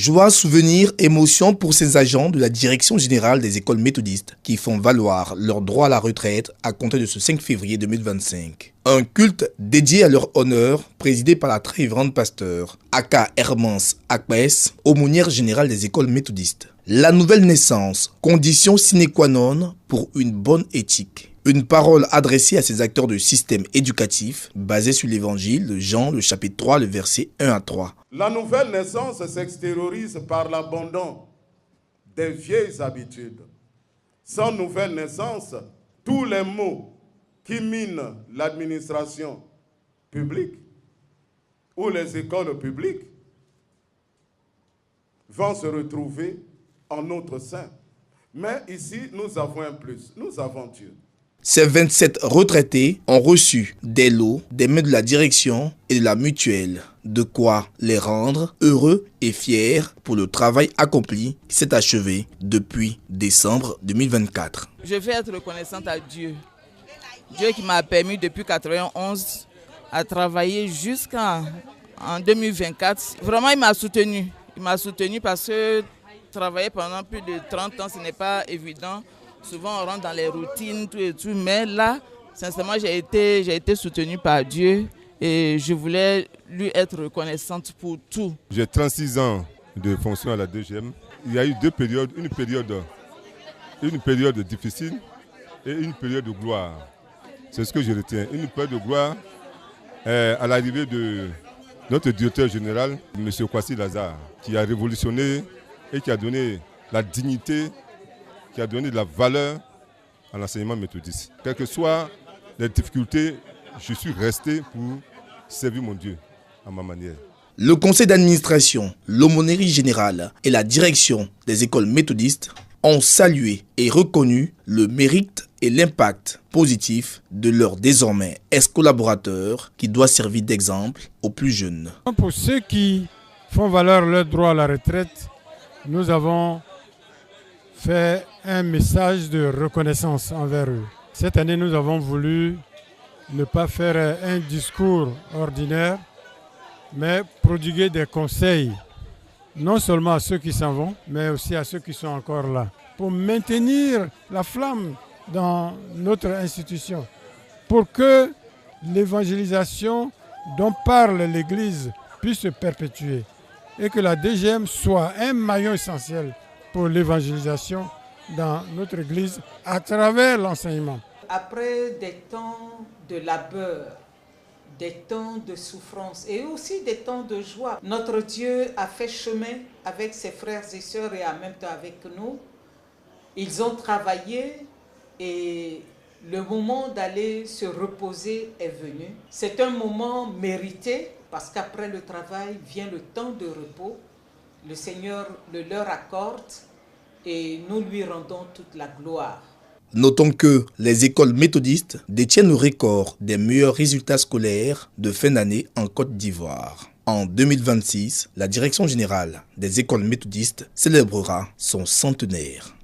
Joie, souvenir, émotion pour ces agents de la Direction générale des écoles méthodistes qui font valoir leur droit à la retraite à compter de ce 5 février 2025. Un culte dédié à leur honneur, présidé par la très révérende pasteur Aka Hermance Akpes, aumônière générale des écoles méthodistes. La nouvelle naissance, condition sine qua non pour une bonne éthique. Une parole adressée à ces acteurs de système éducatif basé sur l'évangile de Jean, le chapitre 3, le verset 1 à 3. La nouvelle naissance s'extériorise par l'abandon des vieilles habitudes. Sans nouvelle naissance, tous les maux qui minent l'administration publique ou les écoles publiques vont se retrouver en notre sein. Mais ici, nous avons un plus, nous avons Dieu. Ces 27 retraités ont reçu des lots des mains de la direction et de la mutuelle, de quoi les rendre heureux et fiers pour le travail accompli qui s'est achevé depuis décembre 2024. Je vais être reconnaissante à Dieu. Dieu qui m'a permis depuis 1991 à travailler jusqu'en 2024. Vraiment, il m'a soutenu. Il m'a soutenu parce que travailler pendant plus de 30 ans, ce n'est pas évident. Souvent, on rentre dans les routines, tout et tout. Mais là, sincèrement, j'ai été soutenue par Dieu et je voulais lui être reconnaissante pour tout. J'ai 36 ans de fonction à la DGM. Il y a eu deux périodes, une période difficile et une période de gloire. C'est ce que je retiens. Une période de gloire à l'arrivée de notre directeur général, M. Kwasi Lazare, qui a révolutionné et qui a donné la dignité, qui a donné de la valeur à l'enseignement méthodiste. Quelles que soient les difficultés, je suis resté pour servir mon Dieu à ma manière. Le conseil d'administration, l'aumônerie générale et la direction des écoles méthodistes ont salué et reconnu le mérite et l'impact positif de leurs désormais ex-collaborateurs qui doit servir d'exemple aux plus jeunes. Pour ceux qui font valoir leur droit à la retraite, nous avons fait un message de reconnaissance envers eux. Cette année, nous avons voulu ne pas faire un discours ordinaire, mais prodiguer des conseils, non seulement à ceux qui s'en vont, mais aussi à ceux qui sont encore là, pour maintenir la flamme dans notre institution, pour que l'évangélisation dont parle l'Église puisse se perpétuer et que la DGM soit un maillon essentiel pour l'évangélisation dans notre Église à travers l'enseignement. Après des temps de labeur, des temps de souffrance et aussi des temps de joie, notre Dieu a fait chemin avec ses frères et sœurs et en même temps avec nous. Ils ont travaillé et le moment d'aller se reposer est venu. C'est un moment mérité parce qu'après le travail vient le temps de repos. Le Seigneur le leur accorde et nous lui rendons toute la gloire. Notons que les écoles méthodistes détiennent le record des meilleurs résultats scolaires de fin d'année en Côte d'Ivoire. En 2026, la Direction générale des écoles méthodistes célébrera son centenaire.